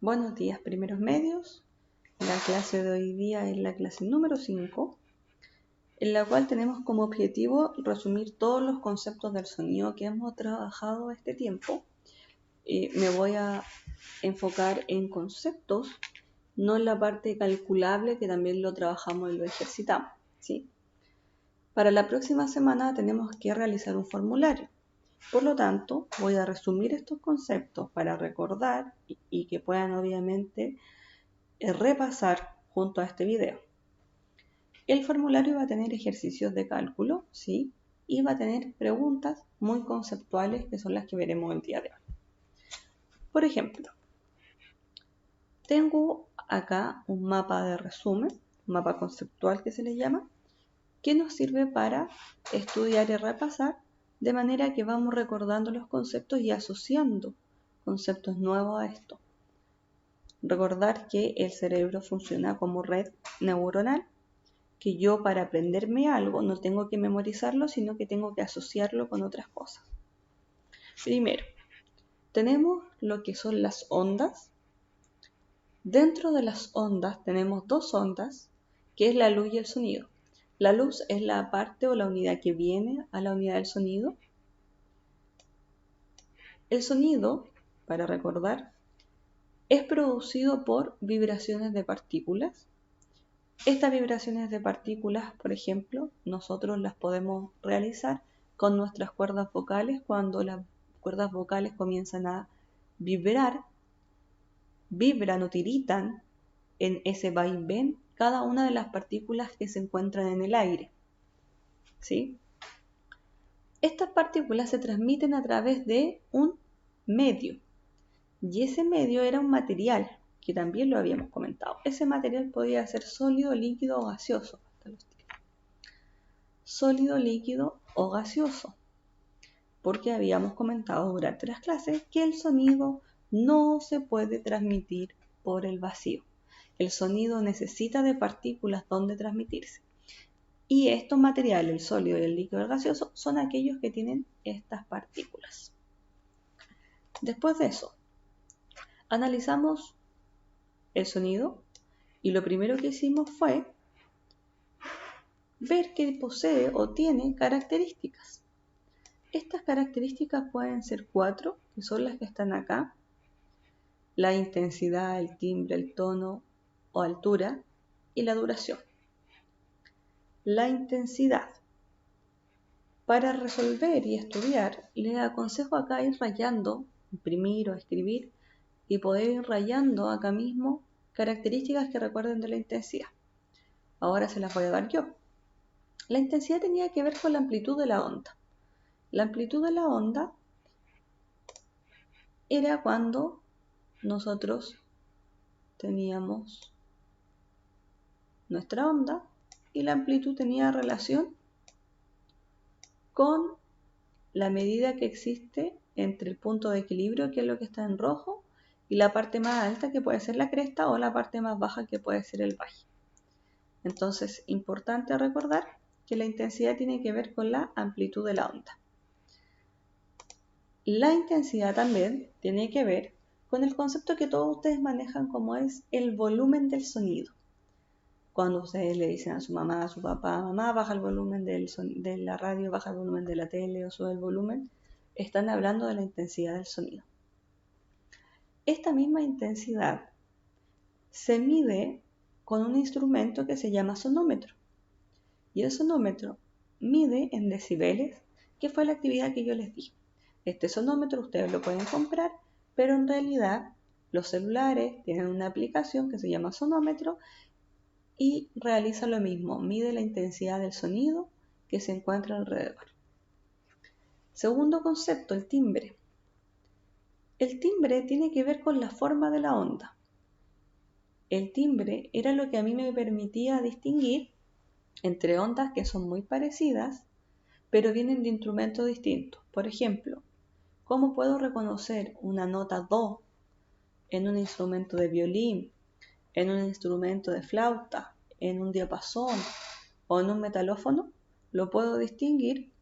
Buenos días, primeros medios. La clase de hoy día es la clase número 5, en la cual tenemos como objetivo resumir todos los conceptos del sonido que hemos trabajado este tiempo. Me voy a enfocar en conceptos, no en la parte calculable, que también lo trabajamos y lo ejercitamos, ¿sí? Para la próxima semana tenemos que realizar un formulario. Por lo tanto, voy a resumir estos conceptos para recordar y que puedan obviamente repasar junto a este video. El formulario va a tener ejercicios de cálculo, ¿sí? Y va a tener preguntas muy conceptuales que son las que veremos el día de hoy. Por ejemplo, tengo acá un mapa de resumen, un mapa conceptual que se le llama, que nos sirve para estudiar y repasar de manera que vamos recordando los conceptos y asociando conceptos nuevos a esto. Recordar que el cerebro funciona como red neuronal, que yo para aprenderme algo no tengo que memorizarlo, sino que tengo que asociarlo con otras cosas. Primero, tenemos lo que son las ondas. Dentro de las ondas tenemos dos ondas, que es la luz y el sonido. La luz es la parte o la unidad que viene a la unidad del sonido. El sonido, para recordar, es producido por vibraciones de partículas. Estas vibraciones de partículas, por ejemplo, nosotros las podemos realizar con nuestras cuerdas vocales cuando las cuerdas vocales comienzan a vibran o tiritan en ese vaivén cada una de las partículas que se encuentran en el aire, ¿sí? Estas partículas se transmiten a través de un medio, y ese medio era un material, que también lo habíamos comentado. Ese material podía ser sólido, líquido o gaseoso. Sólido, líquido o gaseoso, porque habíamos comentado durante las clases que el sonido no se puede transmitir por el vacío. El sonido necesita de partículas donde transmitirse. Y estos materiales, el sólido, el líquido y el gaseoso, son aquellos que tienen estas partículas. Después de eso, analizamos el sonido y lo primero que hicimos fue ver que posee o tiene características. Estas características pueden ser 4, que son las que están acá: la intensidad, el timbre, el tono o altura y la duración. La intensidad. Para resolver y estudiar, les aconsejo acá ir rayando, imprimir o escribir, y poder ir rayando acá mismo características que recuerden de la intensidad. Ahora se las voy a dar yo. La intensidad tenía que ver con la amplitud de la onda. La amplitud de la onda era cuando nosotros teníamos nuestra onda y la amplitud tenía relación con la medida que existe entre el punto de equilibrio, que es lo que está en rojo, y la parte más alta, que puede ser la cresta, o la parte más baja, que puede ser el valle. Entonces, importante recordar que la intensidad tiene que ver con la amplitud de la onda. La intensidad también tiene que ver con el concepto que todos ustedes manejan, como es el volumen del sonido. Cuando ustedes le dicen a su mamá, a su papá: mamá, baja el volumen de la radio, baja el volumen de la tele o sube el volumen, están hablando de la intensidad del sonido. Esta misma intensidad se mide con un instrumento que se llama sonómetro. Y el sonómetro mide en decibeles, que fue la actividad que yo les di. Este sonómetro ustedes lo pueden comprar, pero en realidad los celulares tienen una aplicación que se llama sonómetro y realiza lo mismo, mide la intensidad del sonido que se encuentra alrededor. Segundo concepto, el timbre. El timbre tiene que ver con la forma de la onda. El timbre era lo que a mí me permitía distinguir entre ondas que son muy parecidas, pero vienen de instrumentos distintos. Por ejemplo, ¿cómo puedo reconocer una nota do en un instrumento de violín, en un instrumento de flauta, en un diapasón o en un metalófono? Lo puedo distinguir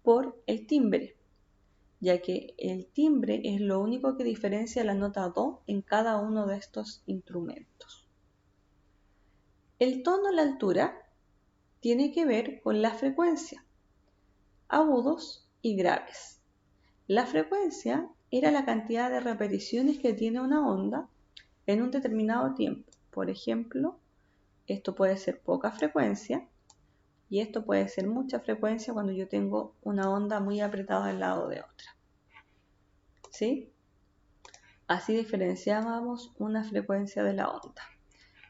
por el timbre. ya que el timbre es lo único que diferencia la nota do en cada uno de estos instrumentos. El tono, la altura, tiene que ver con la frecuencia, agudos y graves. La frecuencia era la cantidad de repeticiones que tiene una onda en un determinado tiempo. Por ejemplo, esto puede ser poca frecuencia y esto puede ser mucha frecuencia cuando yo tengo una onda muy apretada al lado de otra. ¿Sí? Así diferenciábamos una frecuencia de la onda.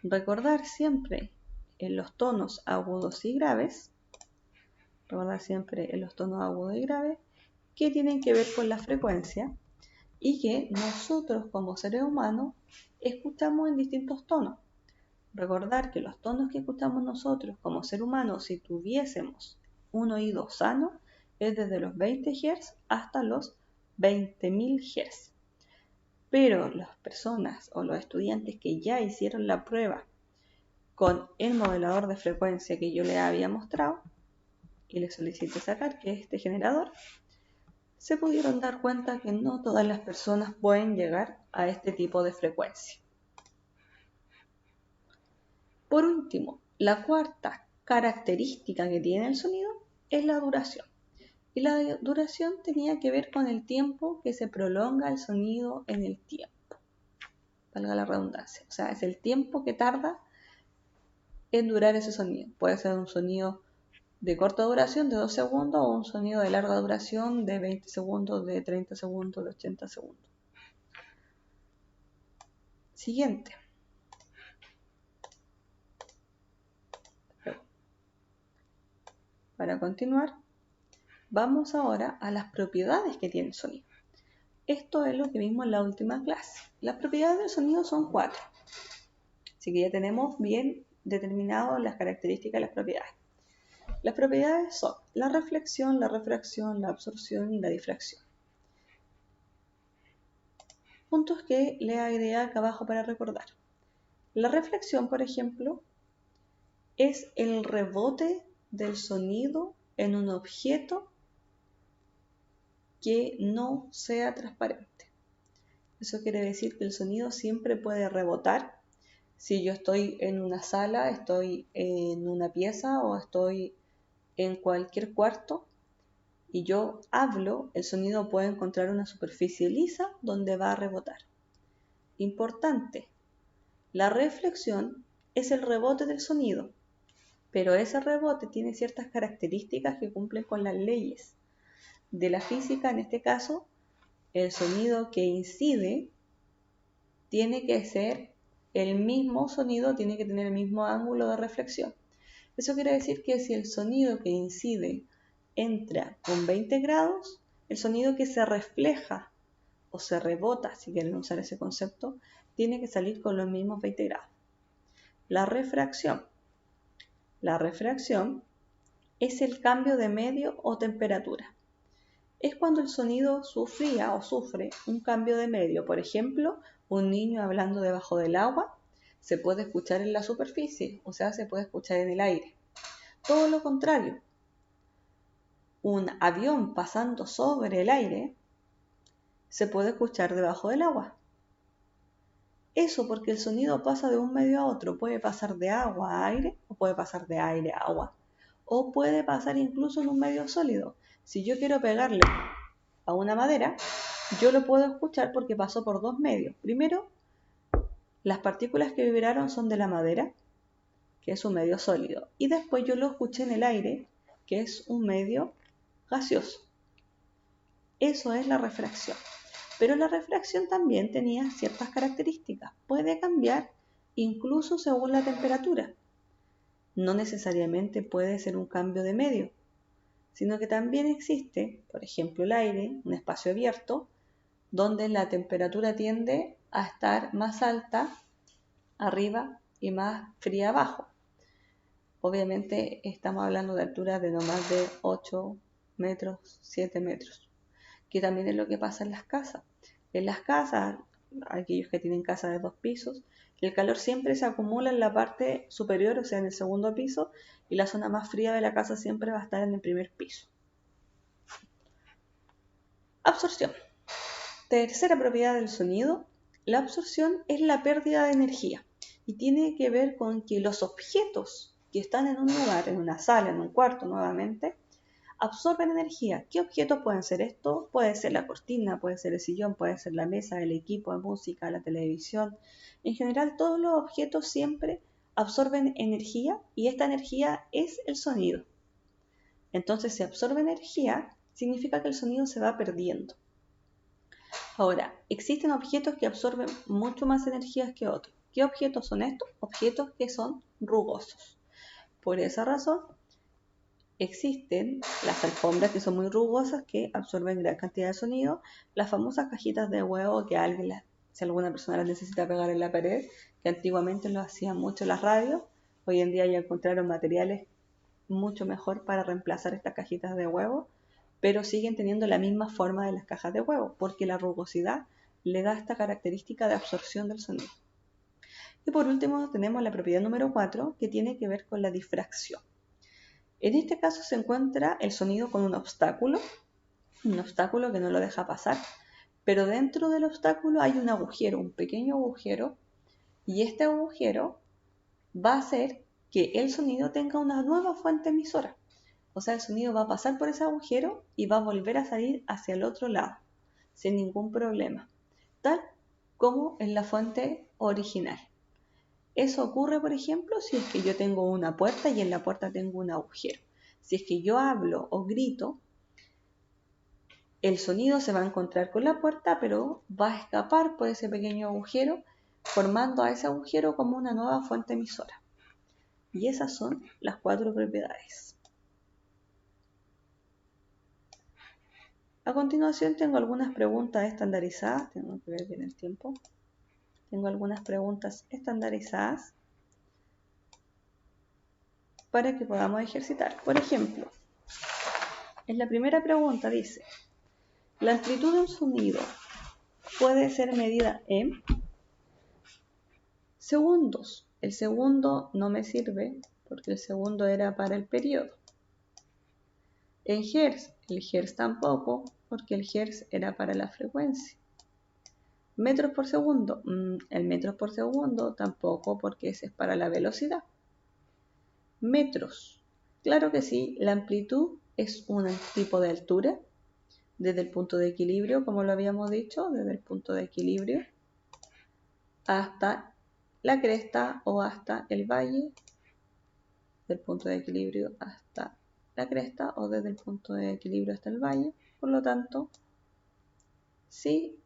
Recordar siempre en los tonos agudos y graves, que tienen que ver con la frecuencia y que nosotros como seres humanos escuchamos en distintos tonos. Recordar que los tonos que escuchamos nosotros como ser humanos, si tuviésemos un oído sano, es desde los 20 Hz hasta los 20.000 Hz. Pero las personas o los estudiantes que ya hicieron la prueba con el modelador de frecuencia que yo les había mostrado y les solicité sacar, que es este generador, se pudieron dar cuenta que no todas las personas pueden llegar a este tipo de frecuencia. Por último, la cuarta característica que tiene el sonido es la duración. Y la duración tenía que ver con el tiempo que se prolonga el sonido en el tiempo. Valga la redundancia. O sea, es el tiempo que tarda en durar ese sonido. Puede ser un sonido de corta duración de 2 segundos o un sonido de larga duración de 20 segundos, de 30 segundos, de 80 segundos. Siguiente. Para continuar, vamos ahora a las propiedades que tiene el sonido. Esto es lo que vimos en la última clase. Las propiedades del sonido son 4. Así que ya tenemos bien determinadas las características de las propiedades. Las propiedades son la reflexión, la refracción, la absorción y la difracción. Puntos que le agregué acá abajo para recordar. La reflexión, por ejemplo, es el rebote del sonido en un objeto que no sea transparente. Eso quiere decir que el sonido siempre puede rebotar. Si yo estoy en una sala, estoy en una pieza o estoy en cualquier cuarto y yo hablo, el sonido puede encontrar una superficie lisa donde va a rebotar. Importante, la reflexión es el rebote del sonido, pero ese rebote tiene ciertas características que cumplen con las leyes de la física. En este caso, el sonido que incide tiene que ser el mismo sonido, tiene que tener el mismo ángulo de reflexión. Eso quiere decir que si el sonido que incide entra con 20 grados, el sonido que se refleja o se rebota, si quieren usar ese concepto, tiene que salir con los mismos 20 grados. La refracción. La refracción es el cambio de medio o temperatura. Es cuando el sonido sufría o sufre un cambio de medio. Por ejemplo, un niño hablando debajo del agua se puede escuchar en la superficie, o sea, se puede escuchar en el aire. Todo lo contrario, un avión pasando sobre el aire se puede escuchar debajo del agua. Eso porque el sonido pasa de un medio a otro, puede pasar de agua a aire o puede pasar de aire a agua, o puede pasar incluso en un medio sólido. Si yo quiero pegarle a una madera, yo lo puedo escuchar porque pasó por dos medios. Primero, las partículas que vibraron son de la madera, que es un medio sólido, y después yo lo escuché en el aire, que es un medio gaseoso. Eso es la refracción. Pero la refracción también tenía ciertas características. Puede cambiar incluso según la temperatura. No necesariamente puede ser un cambio de medio, sino que también existe, por ejemplo, el aire, un espacio abierto, donde la temperatura tiende a estar más alta arriba y más fría abajo. Obviamente estamos hablando de alturas de no más de 8 metros, 7 metros, que también es lo que pasa en las casas. En las casas, aquellos que tienen casas de 2 pisos, el calor siempre se acumula en la parte superior, o sea, en el segundo piso, y la zona más fría de la casa siempre va a estar en el primer piso. Absorción. Tercera propiedad del sonido. La absorción es la pérdida de energía y tiene que ver con que los objetos que están en un lugar, en una sala, en un cuarto nuevamente, absorben energía. ¿Qué objetos pueden ser esto? Puede ser la cortina, puede ser el sillón, puede ser la mesa, el equipo de música, la televisión. En general, todos los objetos siempre absorben energía y esta energía es el sonido. Entonces, si absorbe energía, significa que el sonido se va perdiendo. Ahora, existen objetos que absorben mucho más energía que otros. ¿Qué objetos son estos? Objetos que son rugosos. Por esa razón, existen las alfombras que son muy rugosas que absorben gran cantidad de sonido, las famosas cajitas de huevo que si alguna persona las necesita pegar en la pared, que antiguamente lo hacían mucho las radios, hoy en día ya encontraron materiales mucho mejor para reemplazar estas cajitas de huevo, pero siguen teniendo la misma forma de las cajas de huevo, porque la rugosidad le da esta característica de absorción del sonido. Y por último tenemos la propiedad número 4, que tiene que ver con la difracción. En este caso se encuentra el sonido con un obstáculo que no lo deja pasar, pero dentro del obstáculo hay un agujero, un pequeño agujero, y este agujero va a hacer que el sonido tenga una nueva fuente emisora. O sea, el sonido va a pasar por ese agujero y va a volver a salir hacia el otro lado, sin ningún problema, tal como en la fuente original. Eso ocurre, por ejemplo, si es que yo tengo una puerta y en la puerta tengo un agujero. Si es que yo hablo o grito, el sonido se va a encontrar con la puerta, pero va a escapar por ese pequeño agujero, formando a ese agujero como una nueva fuente emisora. Y esas son las 4 propiedades. A continuación tengo algunas preguntas estandarizadas, tengo que ver bien el tiempo. Tengo algunas preguntas estandarizadas para que podamos ejercitar. Por ejemplo, en la primera pregunta dice, ¿la amplitud de un sonido puede ser medida en segundos? El segundo no me sirve porque el segundo era para el periodo. En hertz, el hertz tampoco porque el hertz era para la frecuencia. Metros por segundo, el metros por segundo tampoco porque ese es para la velocidad. Metros, claro que sí, la amplitud es un tipo de altura desde el punto de equilibrio, como lo habíamos dicho, desde el punto de equilibrio hasta la cresta o hasta el valle, del punto de equilibrio hasta la cresta o desde el punto de equilibrio hasta el valle. Por lo tanto, sí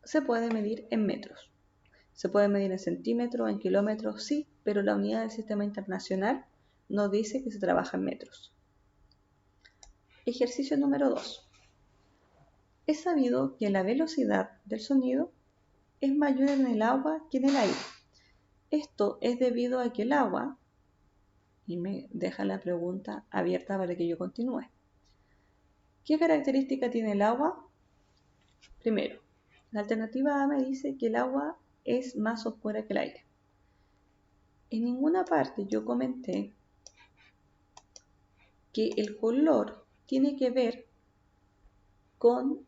se puede medir en metros. Se puede medir en centímetros, en kilómetros, sí, pero la unidad del sistema internacional nos dice que se trabaja en metros. Ejercicio número 2. Es sabido que la velocidad del sonido es mayor en el agua que en el aire. Esto es debido a que el agua, y me deja la pregunta abierta para que yo continúe. ¿Qué característica tiene el agua? Primero, la alternativa A me dice que el agua es más oscura que el aire. En ninguna parte yo comenté que el color tiene que ver con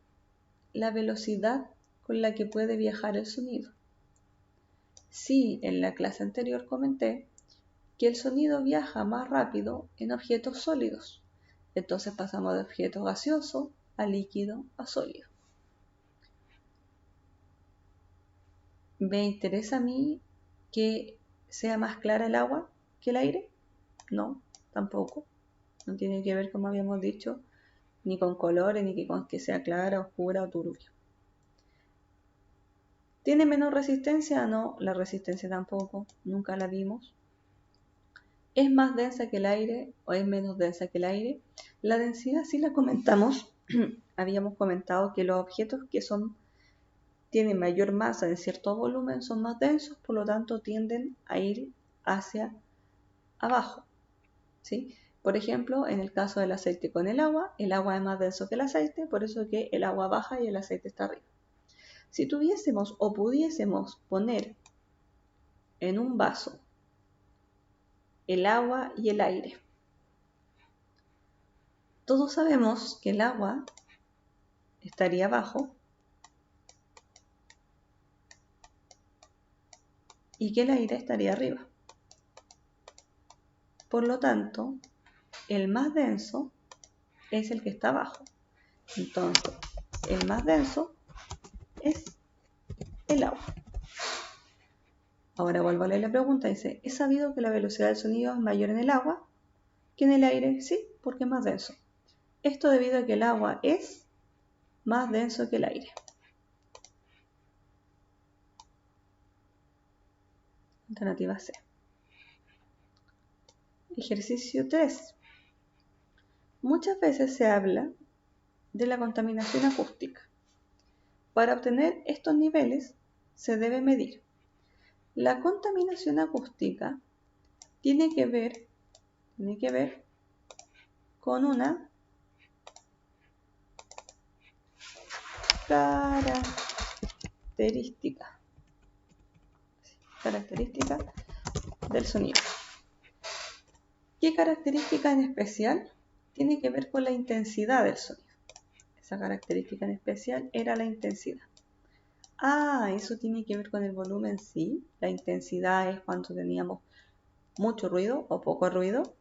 la velocidad con la que puede viajar el sonido. Sí, en la clase anterior comenté que el sonido viaja más rápido en objetos sólidos. Entonces pasamos de objeto gaseoso a líquido a sólido. ¿Me interesa a mí que sea más clara el agua que el aire? No, tampoco. No tiene que ver, como habíamos dicho, ni con colores, ni con que sea clara, oscura o turbia. ¿Tiene menos resistencia? No, la resistencia tampoco, nunca la vimos. ¿Es más densa que el aire o es menos densa que el aire? La densidad sí la comentamos. Habíamos comentado que los objetos que tienen mayor masa en cierto volumen son más densos, por lo tanto tienden a ir hacia abajo, ¿sí? Por ejemplo, en el caso del aceite con el agua es más denso que el aceite, por eso que el agua baja y el aceite está arriba. Si tuviésemos o pudiésemos poner en un vaso el agua y el aire, Todos sabemos que el agua estaría abajo y que el aire estaría arriba. Por lo tanto, el más denso es el que está abajo. Entonces, el más denso es el agua. Ahora vuelvo a leer la pregunta. Dice, ¿es sabido que la velocidad del sonido es mayor en el agua que en el aire? Sí, porque es más denso. Esto debido a que el agua es más denso que el aire. Alternativa C. Ejercicio 3. Muchas veces se habla de la contaminación acústica. Para obtener estos niveles se debe medir. La contaminación acústica tiene que ver con una característica del sonido. ¿Qué característica en especial? Tiene que ver con la intensidad del sonido. Esa característica en especial era la intensidad. Eso tiene que ver con el volumen, sí. La intensidad es cuando teníamos mucho ruido o poco ruido.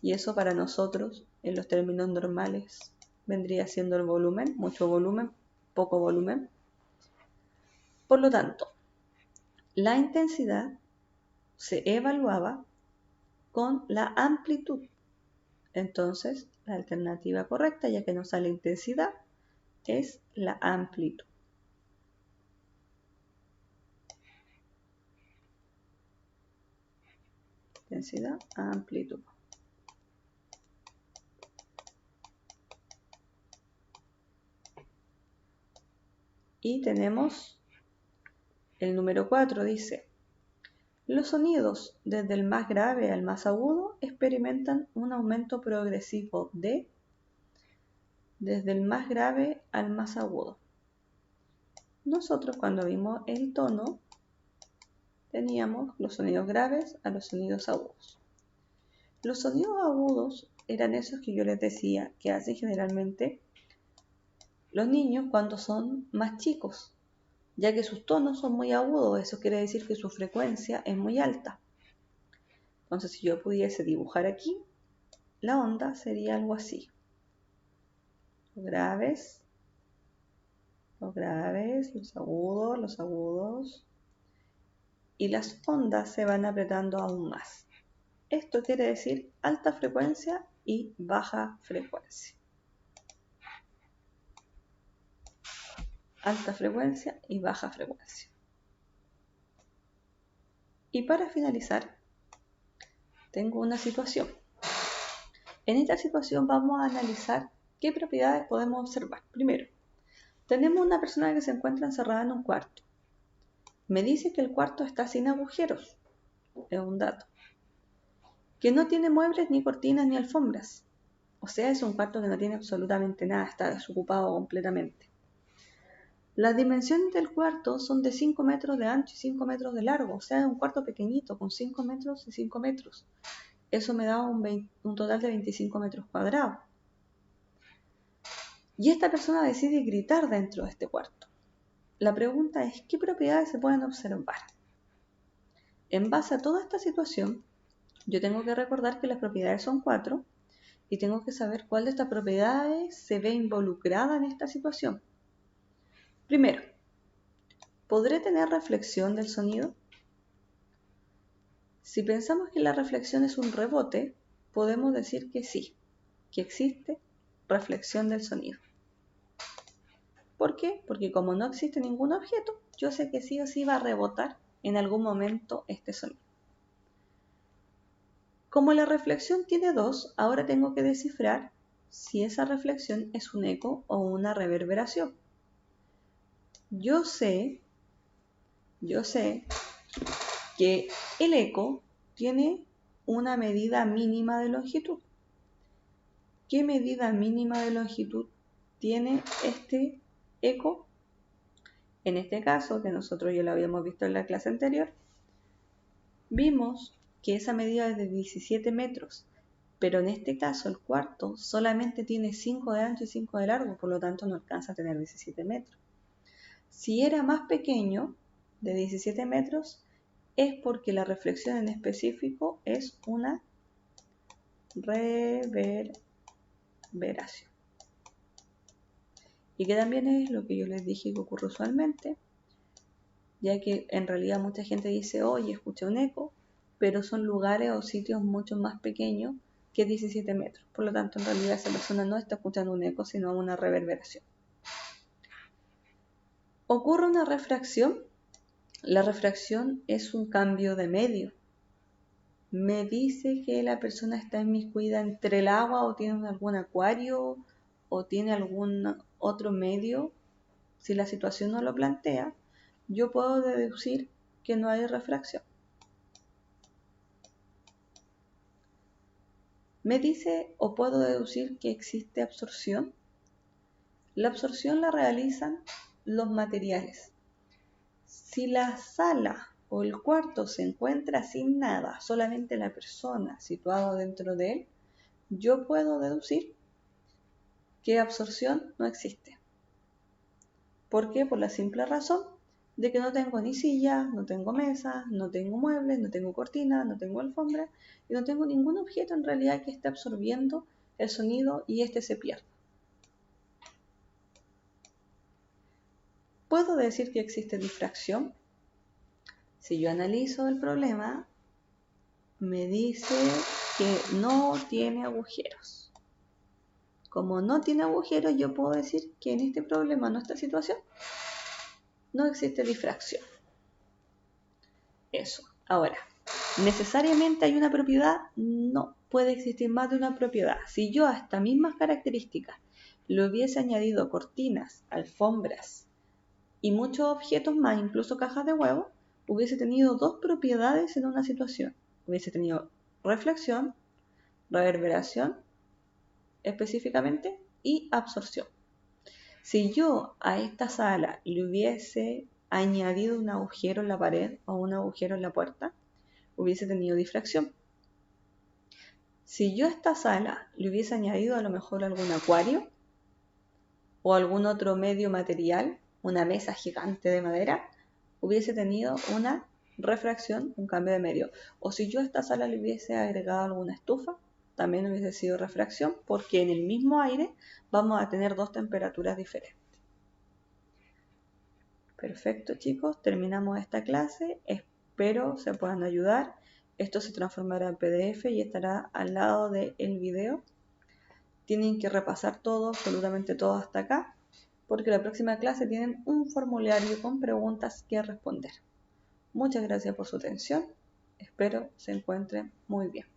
Y eso para nosotros, en los términos normales, vendría siendo el volumen, mucho volumen, poco volumen. Por lo tanto, la intensidad se evaluaba con la amplitud. Entonces, la alternativa correcta, ya que nos sale intensidad, es la amplitud. Intensidad, amplitud. Y tenemos el número 4, dice, los sonidos desde el más grave al más agudo experimentan un aumento progresivo desde el más grave al más agudo. Nosotros cuando vimos el tono teníamos los sonidos graves a los sonidos agudos. Los sonidos agudos eran esos que yo les decía que hacen generalmente los niños cuando son más chicos, ya que sus tonos son muy agudos, eso quiere decir que su frecuencia es muy alta. Entonces, si yo pudiese dibujar aquí, la onda sería algo así. Los graves, los agudos, y las ondas se van apretando aún más. Esto quiere decir alta frecuencia y baja frecuencia. Alta frecuencia y baja frecuencia. Y para finalizar, tengo una situación. En esta situación vamos a analizar qué propiedades podemos observar. Primero, tenemos una persona que se encuentra encerrada en un cuarto. Me dice que el cuarto está sin agujeros. Es un dato. Que no tiene muebles, ni cortinas, ni alfombras. O sea, es un cuarto que no tiene absolutamente nada, está desocupado completamente. Las dimensiones del cuarto son de 5 metros de ancho y 5 metros de largo, o sea, es un cuarto pequeñito, con 5 metros y 5 metros. Eso me da un total de 25 metros cuadrados. Y esta persona decide gritar dentro de este cuarto. La pregunta es, ¿qué propiedades se pueden observar? En base a toda esta situación, yo tengo que recordar que las propiedades son 4 y tengo que saber cuál de estas propiedades se ve involucrada en esta situación. Primero, ¿podré tener reflexión del sonido? Si pensamos que la reflexión es un rebote, podemos decir que sí, que existe reflexión del sonido. ¿Por qué? Porque como no existe ningún objeto, yo sé que sí o sí va a rebotar en algún momento este sonido. Como la reflexión tiene 2, ahora tengo que descifrar si esa reflexión es un eco o una reverberación. Yo sé que el eco tiene una medida mínima de longitud. ¿Qué medida mínima de longitud tiene este eco? En este caso, que nosotros ya lo habíamos visto en la clase anterior, vimos que esa medida es de 17 metros, pero en este caso el cuarto solamente tiene 5 de ancho y 5 de largo, por lo tanto no alcanza a tener 17 metros. Si era más pequeño, de 17 metros, es porque la reflexión en específico es una reverberación. Y que también es lo que yo les dije que ocurre usualmente, ya que en realidad mucha gente dice, oye, escuché un eco, pero son lugares o sitios mucho más pequeños que 17 metros. Por lo tanto, en realidad esa persona no está escuchando un eco, sino una reverberación. Ocurre una refracción. La refracción es un cambio de medio. Me dice que la persona está inmiscuida entre el agua o tiene algún acuario o tiene algún otro medio. Si la situación no lo plantea, yo puedo deducir que no hay refracción. Me dice o puedo deducir que existe absorción. La absorción la realizan los materiales. Si la sala o el cuarto se encuentra sin nada, solamente la persona situada dentro de él, yo puedo deducir que absorción no existe. ¿Por qué? Por la simple razón de que no tengo ni silla, no tengo mesa, no tengo muebles, no tengo cortina, no tengo alfombra y no tengo ningún objeto en realidad que esté absorbiendo el sonido y este se pierda. ¿Puedo decir que existe difracción? Si yo analizo el problema, me dice que no tiene agujeros. Como no tiene agujeros, yo puedo decir que en este problema, en esta situación, no existe difracción. Eso. Ahora, ¿necesariamente hay una propiedad? No, puede existir más de una propiedad. Si yo a estas mismas características le hubiese añadido cortinas, alfombras y muchos objetos más, incluso cajas de huevo, hubiese tenido dos propiedades en una situación. Hubiese tenido reflexión, reverberación específicamente y absorción. Si yo a esta sala le hubiese añadido un agujero en la pared o un agujero en la puerta, hubiese tenido difracción. Si yo a esta sala le hubiese añadido a lo mejor algún acuario o algún otro medio material, una mesa gigante de madera, hubiese tenido una refracción, un cambio de medio. O si yo a esta sala le hubiese agregado alguna estufa, también hubiese sido refracción, porque en el mismo aire vamos a tener dos temperaturas diferentes. Perfecto, chicos, terminamos esta clase. Espero se puedan ayudar. Esto se transformará en PDF y estará al lado del video. Tienen que repasar todo, absolutamente todo hasta acá, porque la próxima clase tienen un formulario con preguntas que responder. Muchas gracias por su atención. Espero se encuentren muy bien.